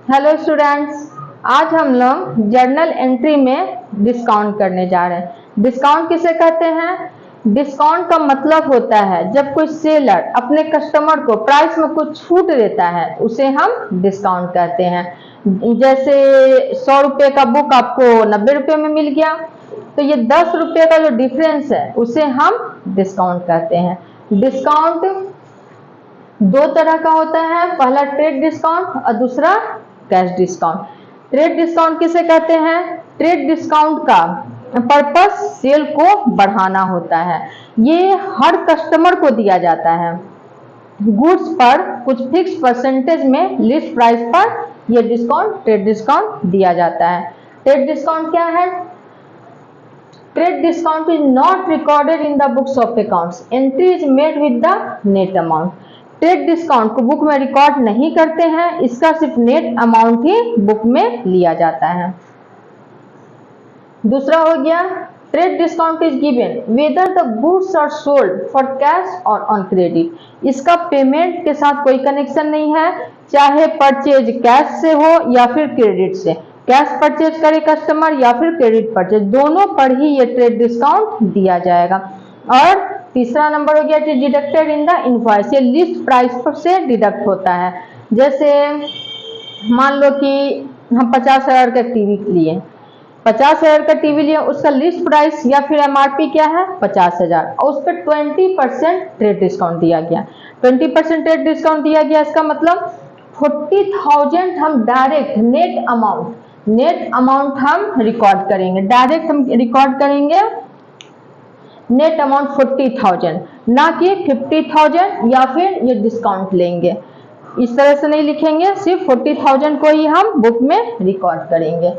Hello students, आज हम लोग जर्नल एंट्री में डिस्काउंट करने जा रहे हैं। डिस्काउंट किसे कहते हैं? डिस्काउंट का मतलब होता है जब कोई सेलर अपने कस्टमर को प्राइस में कुछ छूट देता है, उसे हम डिस्काउंट कहते हैं। जैसे 100 रुपये का बुक आपको 90 रुपये में मिल गया, तो ये 10 रुपये का जो डिफरेंस है उसे हम डिस्काउंट कहते हैं। डिस्काउंट दो तरह का होता है, पहला ट्रेड डिस्काउंट और दूसरा कैश डिस्काउंट। ट्रेड डिस्काउंट किसे कहते हैं? ट्रेड डिस्काउंट का पर्पस सेल को बढ़ाना होता है। ये हर कस्टमर को दिया जाता है। गुड्स पर कुछ फिक्स परसेंटेज में लिस्ट प्राइस पर यह डिस्काउंट ट्रेड डिस्काउंट दिया जाता है। ट्रेड डिस्काउंट क्या है? Trade discount is not recorded in the books of accounts. Entry is made with the net amount. Trade discount को बुक में रिकॉर्ड नहीं करते हैं, इसका सिर्फ नेट अमाउंट ही बुक में लिया जाता है। दूसरा हो गया trade discount is given whether the goods are sold for cash और ऑन क्रेडिट। इसका पेमेंट के साथ कोई कनेक्शन नहीं है, चाहे परचेज कैश से हो या फिर क्रेडिट से। कैश परचेज करे कस्टमर या फिर क्रेडिट परचेज, दोनों पर ही ये ट्रेड डिस्काउंट दिया जाएगा। और तीसरा नंबर हो गया डिडक्टेड इन द इनवॉइस, ये लिस्ट प्राइस से डिडक्ट होता है। जैसे मान लो कि हम 50,000 का टीवी लिए, 50,000 का टीवी लिया, उसका लिस्ट प्राइस या फिर एमआरपी क्या है 50,000 और उस पर 20% ट्रेड डिस्काउंट दिया गया। 20% ट्रेड डिस्काउंट दिया गया, इसका मतलब 40,000 हम डायरेक्ट नेट अमाउंट हम रिकॉर्ड करेंगे। डायरेक्ट हम रिकॉर्ड करेंगे नेट अमाउंट 40,000, ना कि 50,000 या फिर ये डिस्काउंट लेंगे। इस तरह से नहीं लिखेंगे, सिर्फ 40,000 को ही हम बुक में रिकॉर्ड करेंगे।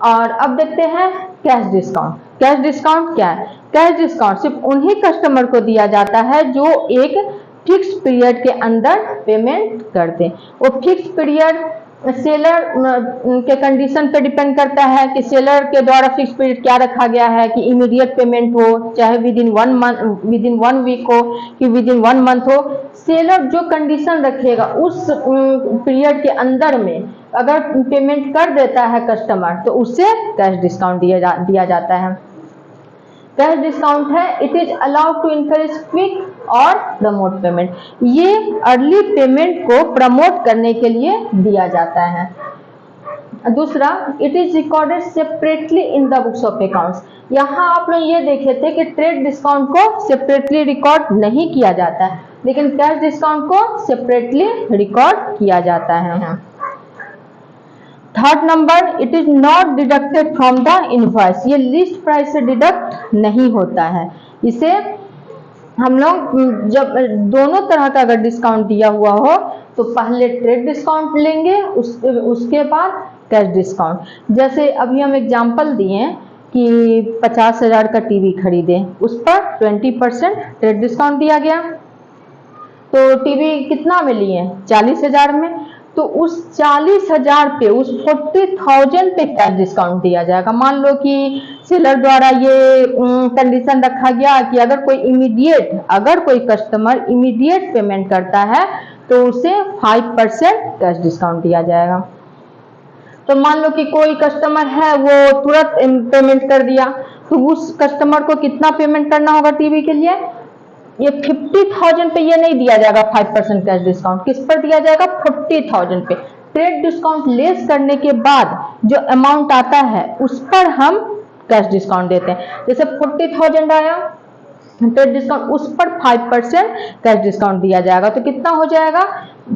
और अब देखते हैं कैश डिस्काउंट। कैश डिस्काउंट क्या है? कैश डिस्काउंट सिर्फ उन्हीं कस्टमर को दिया जाता है जो एक फिक्स पीरियड के अंदर पेमेंट कर दें। वो फिक्स पीरियड सेलर के कंडीशन पे डिपेंड करता है कि सेलर के द्वारा फिक्स पीरियड क्या रखा गया है, कि इमीडिएट पेमेंट हो, चाहे विद इन 1 वीक हो कि विद इन 1 मंथ हो। सेलर जो कंडीशन रखेगा उस पीरियड के अंदर में अगर पेमेंट कर देता है कस्टमर, तो उससे कैश डिस्काउंट दिया जाता है। कैश डिस्काउंट है it is allowed to encourage quick और प्रमोट पेमेंट। ये अर्ली पेमेंट को प्रमोट करने के लिए दिया जाता है। दूसरा, it is recorded separately in the books of accounts. यहाँ आप लोग ये देखे थे कि ट्रेड डिस्काउंट को सेपरेटली रिकॉर्ड नहीं किया जाता है, लेकिन कैश डिस्काउंट को सेपरेटली रिकॉर्ड किया जाता है। Third number, it is not deducted from the invoice. ये लिस्ट प्राइस से डिडक्ट नहीं होता है। इसे हम लोग जब दोनों तरह का अगर डिस्काउंट दिया हुआ हो तो पहले ट्रेड डिस्काउंट लेंगे, उसके बाद कैश डिस्काउंट। जैसे अभी हम एग्जांपल दिए कि 50,000 का टीवी खरीदे, उस पर 20% ट्रेड डिस्काउंट दिया गया, तो टीवी कितना में लिए 40,000 में, तो उस 40,000 पे उस 40,000 पे कैश डिस्काउंट दिया जाएगा। मान लो कि सेलर द्वारा ये कंडीशन रखा गया कि अगर कोई कस्टमर इमीडिएट पेमेंट करता है तो उसे 5% कैश डिस्काउंट दिया जाएगा। तो मान लो कि कोई कस्टमर है वो तुरंत पेमेंट कर दिया, तो उस कस्टमर को कितना पेमेंट करना होगा टीवी के लिए? ये 50,000 पे ये नहीं दिया जाएगा 5% कैश डिस्काउंट। किस पर दिया जाएगा? 40,000 पे। ट्रेड डिस्काउंट लेस करने के बाद जो अमाउंट आता है उस पर हम कैश डिस्काउंट देते हैं। जैसे 40,000 आया ट्रेड डिस्काउंट, उस पर 5% कैश डिस्काउंट दिया जाएगा, तो कितना हो जाएगा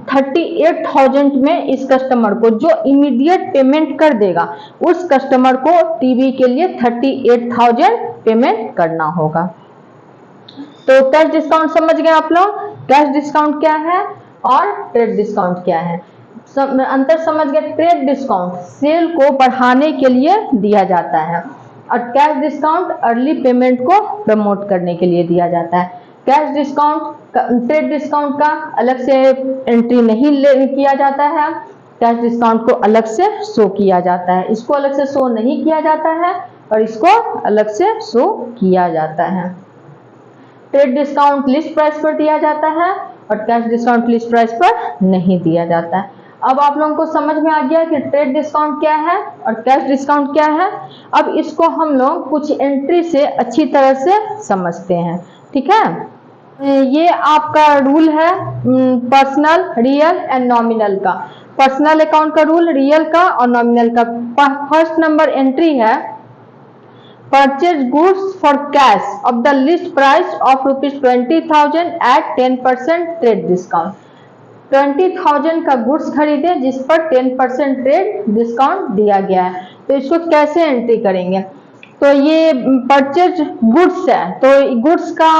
38,000 में इस कस्टमर को जो इमीडिएट पेमेंट कर देगा उस कस्टमर को टीवी के लिए 38,000 पेमेंट करना होगा। तो कैश डिस्काउंट समझ गए आप लोग? कैश डिस्काउंट क्या है और ट्रेड डिस्काउंट क्या है, अंतर समझ गए? ट्रेड डिस्काउंट सेल को बढ़ाने के लिए दिया जाता है और कैश डिस्काउंट अर्ली पेमेंट को प्रमोट करने के लिए दिया जाता है। कैश डिस्काउंट ट्रेड डिस्काउंट का अलग से एंट्री नहीं किया जाता है, कैश डिस्काउंट को अलग से शो किया जाता है। इसको अलग से शो नहीं किया जाता है और इसको अलग से शो किया जाता है। ट्रेड डिस्काउंट लिस्ट प्राइस पर दिया जाता है और कैश डिस्काउंट लिस्ट प्राइस पर नहीं दिया जाता है। अब आप लोगों को समझ में आ गया कि ट्रेड डिस्काउंट क्या है और कैश डिस्काउंट क्या है। अब इसको हम लोग कुछ एंट्री से अच्छी तरह से समझते हैं, ठीक है। ये आपका रूल है पर्सनल, रियल एंड नॉमिनल का। पर्सनल अकाउंट का रूल, रियल का और नॉमिनल का। फर्स्ट नंबर एंट्री है purchase goods for cash of the list price of ₹20,000 at 10% trade discount. 20,000 का गुड्स खरीदे जिस पर 10% ट्रेड डिस्काउंट दिया गया है। तो इसको कैसे एंट्री करेंगे? तो ये परचेज गुड्स है, तो गुड्स का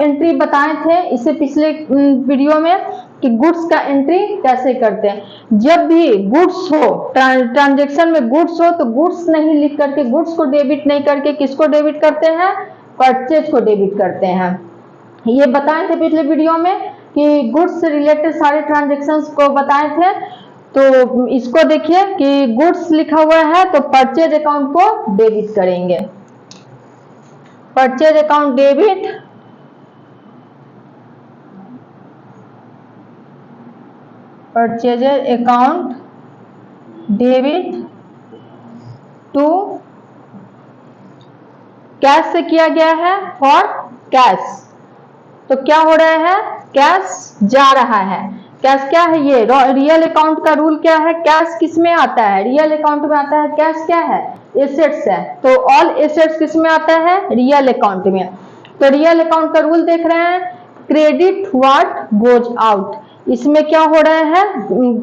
एंट्री बताए थे इससे पिछले वीडियो में कि गुड्स का एंट्री कैसे करते हैं। जब भी गुड्स हो, ट्रांजेक्शन में गुड्स हो, तो गुड्स नहीं लिख करके, गुड्स को डेबिट नहीं करके किसको डेबिट करते हैं? परचेज को डेबिट करते हैं। ये बताए थे पिछले वीडियो में कि गुड्स से रिलेटेड सारे ट्रांजेक्शन्स को बताए थे। तो इसको देखिए कि गुड्स लिखा हुआ है तो परचेज अकाउंट को डेबिट करेंगे। Purchase account debit, purchase account debit to cash से किया गया है फॉर कैश। तो क्या हो रहा है? कैश जा रहा है। कैश क्या है? ये रियल अकाउंट का रूल क्या है? कैश किस में आता है? रियल अकाउंट में आता है। कैश क्या है? एसेट्स है। तो ऑल एसेट्स किस में आता है? रियल अकाउंट में। तो रियल अकाउंट का रूल देख रहे हैं, क्रेडिट व्हाट गोज आउट। इसमें क्या हो रहा है?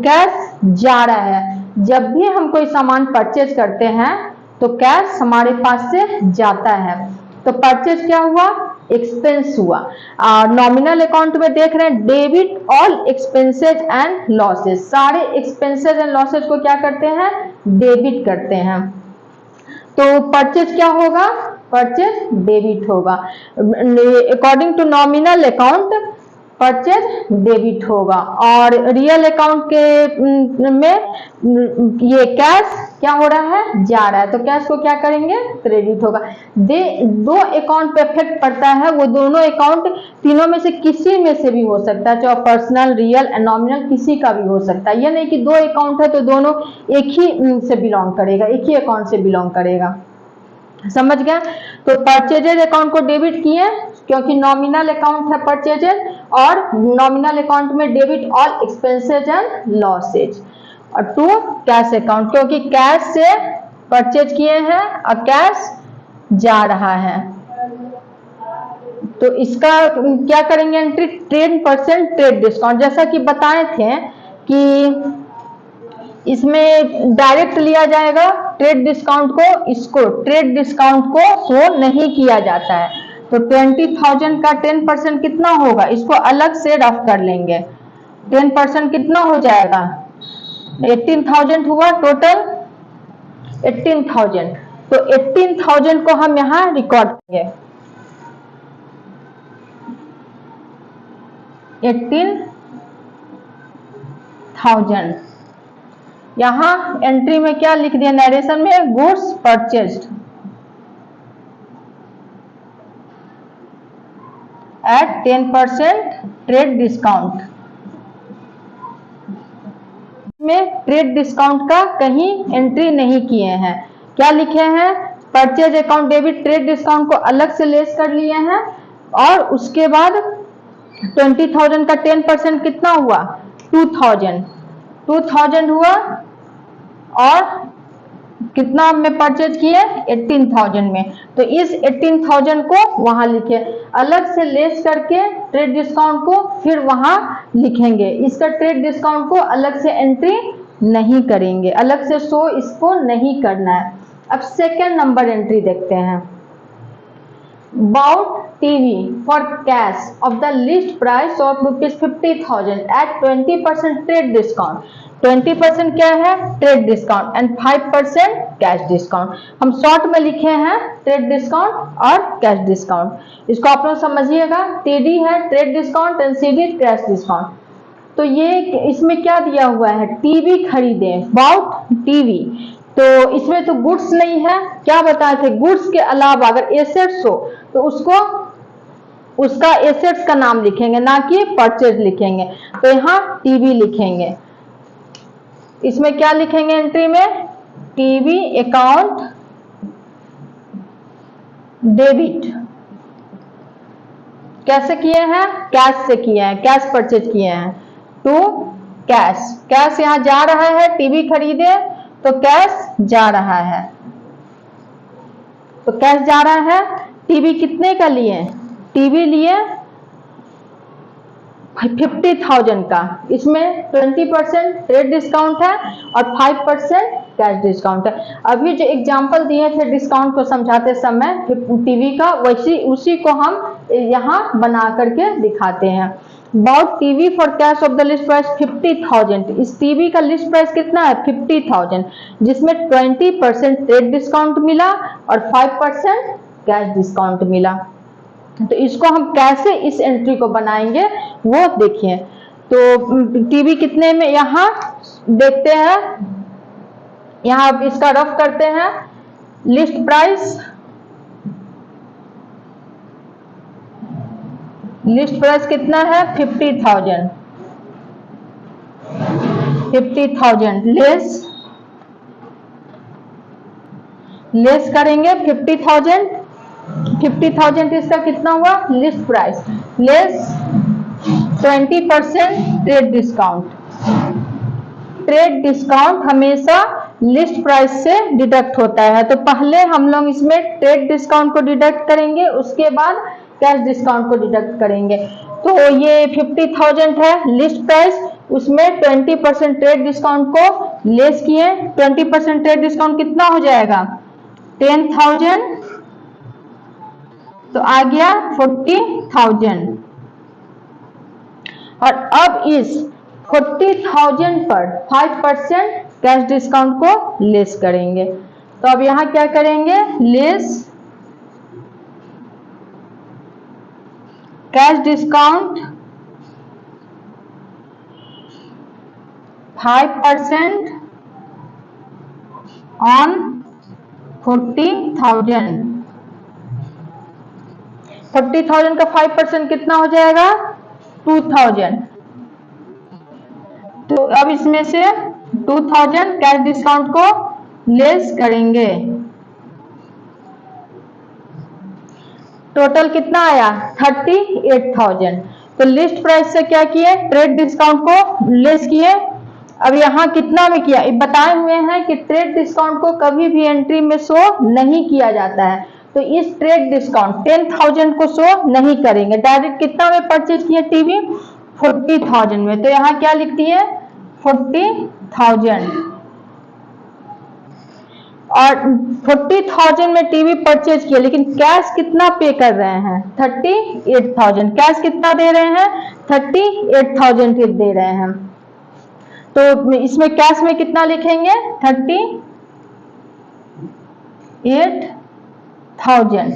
कैश जा रहा है। जब भी हम कोई सामान परचेज करते हैं तो कैश हमारे पास से जाता है। तो परचेज क्या हुआ? एक्सपेंस हुआ। नॉमिनल अकाउंट में देख रहे हैं debit all expenses and losses. सारे एक्सपेंसेज एंड लॉसेज को क्या करते हैं? डेबिट करते हैं। तो परचेज क्या होगा? परचेज डेबिट होगा। According to nominal account purchase debit होगा। और रियल अकाउंट के में ये कैश क्या हो रहा है? जा रहा है। तो कैश को क्या करेंगे? क्रेडिट होगा। दो अकाउंट पे इफेक्ट पड़ता है, वो दोनों अकाउंट तीनों में से किसी में से भी हो सकता है, चाहे पर्सनल, रियल एंड नॉमिनल किसी का भी हो सकता है। यह नहीं कि दो अकाउंट है तो दोनों एक ही से बिलोंग करेगा, एक ही अकाउंट से बिलोंग करेगा। समझ गया? तो परचेजेज अकाउंट को डेबिट किए क्योंकि नॉमिनल अकाउंट है परचेजेज, और नॉमिनल अकाउंट में debit all expenses and losses. और टू कैश अकाउंट क्योंकि कैश से परचेज किए हैं और कैश जा रहा है। तो इसका क्या करेंगे एंट्री? 10% trade discount. जैसा कि बताए थे कि इसमें डायरेक्ट लिया जाएगा ट्रेड डिस्काउंट को, इसको ट्रेड डिस्काउंट को शो नहीं किया जाता है। तो 20,000 का 10% कितना होगा? इसको अलग से रफ कर लेंगे। 10% कितना हो जाएगा? 18,000 हुआ टोटल, 18,000। तो 18,000 को हम यहाँ रिकॉर्ड करेंगे। 18,000 यहाँ एंट्री में क्या लिख दिया? नरेशन में goods purchased at 10% trade discount. में ट्रेड डिस्काउंट का कहीं एंट्री नहीं किए हैं। क्या लिखे हैं? Purchase account debit trade discount को अलग से लेस कर लिए हैं, और उसके बाद 20,000 का 10% कितना हुआ? 2,000 हुआ, और कितना में परचेज किए? 18,000 में। तो इस 18,000 को वहां लिखे, अलग से लेस करके ट्रेड डिस्काउंट को फिर वहां लिखेंगे। इसका ट्रेड डिस्काउंट को अलग से एंट्री नहीं करेंगे, अलग से शो इसको नहीं करना है। अब सेकेंड नंबर एंट्री देखते हैं। Bought TV for cash of the list price of ₹50,000 at 20% trade discount. 20% क्या है? Trade discount and 5% cash discount. हम शॉर्ट में लिखे हैं ट्रेड डिस्काउंट और कैश डिस्काउंट। इसको आप लोग समझिएगा। टीडी है trade discount and CD cash discount. तो ये इसमें क्या दिया हुआ है? टीवी खरीदे, बाउट टीवी। तो इसमें तो गुड्स नहीं है। क्या बताए थे? गुड्स के अलावा अगर एसेट्स हो तो उसको उसका एसेट्स का नाम लिखेंगे, ना कि परचेज लिखेंगे। तो यहाँ टीवी लिखेंगे। इसमें क्या लिखेंगे एंट्री में? TV account debit. कैसे किए हैं? कैश से किए हैं, कैश परचेज किए हैं। टू कैश, कैश यहां जा रहा है, टीवी खरीदे तो कैश जा रहा है, तो कैश जा रहा है। टीवी कितने का लिए? टीवी लिए 50,000 का। इसमें 20% ट्रेड डिस्काउंट है और 5% कैश डिस्काउंट है। अभी जो एग्जांपल दिए थे डिस्काउंट को समझाते समय टीवी का, वैसी उसी को हम यहाँ बना करके दिखाते हैं। Bought TV for cash of the list price 50,000। इस टीवी का लिस्ट प्राइस कितना है? 50,000, जिसमें 20% ट्रेड डिस्काउंट मिला और 5% कैश डिस्काउंट मिला। तो इसको हम कैसे इस एंट्री को बनाएंगे वो देखिए। तो टीवी कितने में, यहां देखते हैं, यहां इसका रफ करते हैं। लिस्ट प्राइस, लिस्ट प्राइस कितना है? 50,000। 50,000 लेस करेंगे 50,000। 50,000 इसका कितना हुआ? List price less 20% trade discount. Trade discount हमेशा लिस्ट प्राइस से डिडक्ट होता है, तो पहले हम लोग इसमें ट्रेड डिस्काउंट को डिडक्ट करेंगे, उसके बाद कैश डिस्काउंट को डिडक्ट करेंगे। तो ये 50,000 है लिस्ट प्राइस, उसमें 20% ट्रेड डिस्काउंट को लेस किए। 20% ट्रेड डिस्काउंट कितना हो जाएगा? 10,000, तो आ गया 40,000। और अब इस 40,000 पर 5% कैश डिस्काउंट को लेस करेंगे। तो अब यहां क्या करेंगे? Less cash discount 5% on 40,000। 40,000 का 5% कितना हो जाएगा? 2,000। तो अब इसमें से 2,000 कैश डिस्काउंट को लेस करेंगे। टोटल कितना आया? 38,000। तो लिस्ट प्राइस से क्या किए? ट्रेड डिस्काउंट को लेस किए। अब यहाँ कितना में किया? बताए हुए हैं कि ट्रेड डिस्काउंट को कभी भी एंट्री में शो नहीं किया जाता है, तो इस ट्रेड डिस्काउंट 10,000 को शो नहीं करेंगे। डायरेक्ट कितना में परचेज किए टीवी? 40,000 में। तो यहाँ क्या लिख दिए? 40,000। और 40,000 में टीवी परचेज किया, लेकिन कैश कितना पे कर रहे हैं? 38,000। कैश कितना दे रहे हैं? 38,000 दे रहे हैं। तो इसमें कैश में कितना लिखेंगे? 38,000।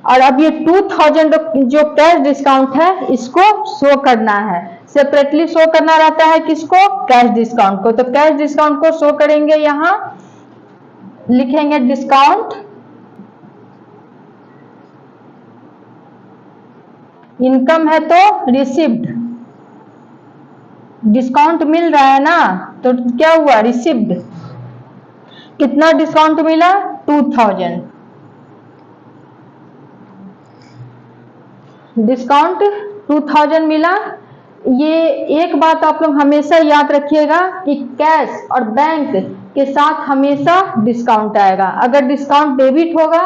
और अब ये 2,000 जो कैश डिस्काउंट है इसको शो करना है, सेपरेटली शो करना रहता है। किसको? कैश डिस्काउंट को। तो कैश डिस्काउंट को शो करेंगे, यहां लिखेंगे डिस्काउंट इनकम है तो रिसीव्ड। डिस्काउंट मिल रहा है ना, तो क्या हुआ? रिसीव्ड। कितना डिस्काउंट मिला? 2,000। डिस्काउंट 2,000 मिला। ये एक बात आप लोग हमेशा याद रखिएगा कि कैश और बैंक के साथ हमेशा डिस्काउंट आएगा। अगर डिस्काउंट डेबिट होगा,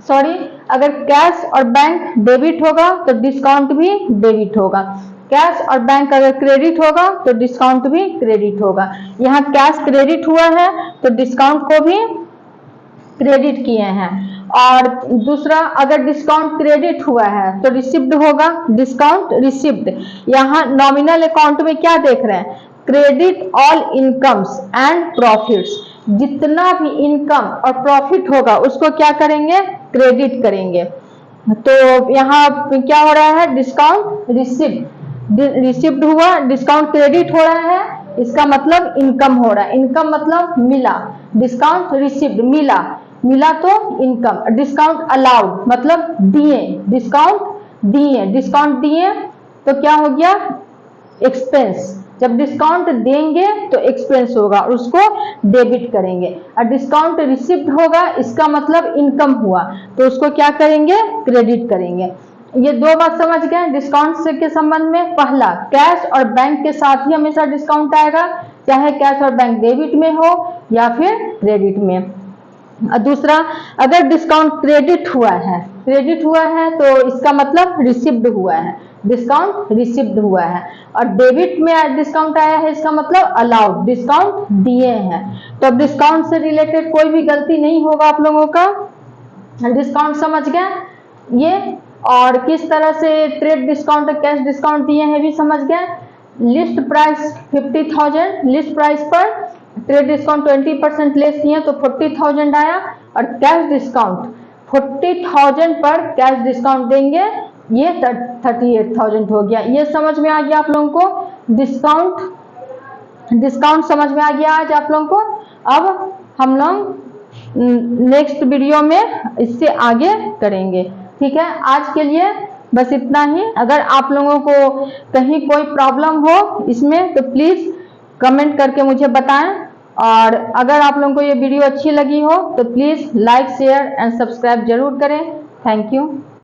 सॉरी, अगर कैश और बैंक डेबिट होगा तो डिस्काउंट भी डेबिट होगा। कैश और बैंक अगर क्रेडिट होगा तो डिस्काउंट भी क्रेडिट होगा। यहाँ कैश क्रेडिट हुआ है तो डिस्काउंट को भी क्रेडिट किए हैं। और दूसरा, अगर डिस्काउंट क्रेडिट हुआ है तो रिसिप्ड होगा, डिस्काउंट रिसिप्ड। यहाँ नॉमिनल अकाउंट में क्या देख रहे हैं? Credit all incomes and profits. जितना भी इनकम और प्रॉफिट होगा उसको क्या करेंगे? क्रेडिट करेंगे। तो यहाँ क्या हो रहा है? डिस्काउंट रिसिप्ड, रिसिप्ड हुआ, डिस्काउंट क्रेडिट हो रहा है, इसका मतलब इनकम हो रहा है। इनकम मतलब मिला, डिस्काउंट रिसिप्ड मिला, मिला तो इनकम। डिस्काउंट अलाउड मतलब दिए, डिस्काउंट दिए, डिस्काउंट दिए तो क्या हो गया? एक्सपेंस। जब डिस्काउंट देंगे तो एक्सपेंस होगा और उसको डेबिट करेंगे, और डिस्काउंट रिसिप्ट होगा इसका मतलब इनकम हुआ तो उसको क्या करेंगे, क्रेडिट करेंगे। ये दो बात समझ गए डिस्काउंट से के संबंध में। पहला, कैश और बैंक के साथ ही हमेशा डिस्काउंट आएगा, चाहे कैश और बैंक डेबिट में हो या फिर क्रेडिट में। और दूसरा, अगर डिस्काउंट क्रेडिट हुआ है तो इसका मतलब रिसिव्ड हुआ है, डिस्काउंट रिसिव्ड हुआ है। और डेबिट में डिस्काउंट आया है इसका मतलब अलाउड, डिस्काउंट दिए हैं। तो अब डिस्काउंट से रिलेटेड कोई भी गलती नहीं होगा आप लोगों का। डिस्काउंट समझ गए ये, और किस तरह से ट्रेड डिस्काउंट और कैश डिस्काउंट दिए हैं भी समझ गए। लिस्ट प्राइस 50,000, लिस्ट प्राइस पर ट्रेड डिस्काउंट 20% लेस दिए तो 40,000 आया, और कैश डिस्काउंट 40,000 पर कैश डिस्काउंट देंगे ये 38,000 हो गया। ये समझ में आ गया आप लोगों को, डिस्काउंट समझ में आ गया आज आप लोगों को। अब हम लोग नेक्स्ट वीडियो में इससे आगे करेंगे, ठीक है। आज के लिए बस इतना ही। अगर आप लोगों को कहीं कोई प्रॉब्लम हो इसमें तो प्लीज कमेंट करके मुझे बताएं, और अगर आप लोगों को ये वीडियो अच्छी लगी हो तो please like, share and subscribe जरूर करें। Thank you.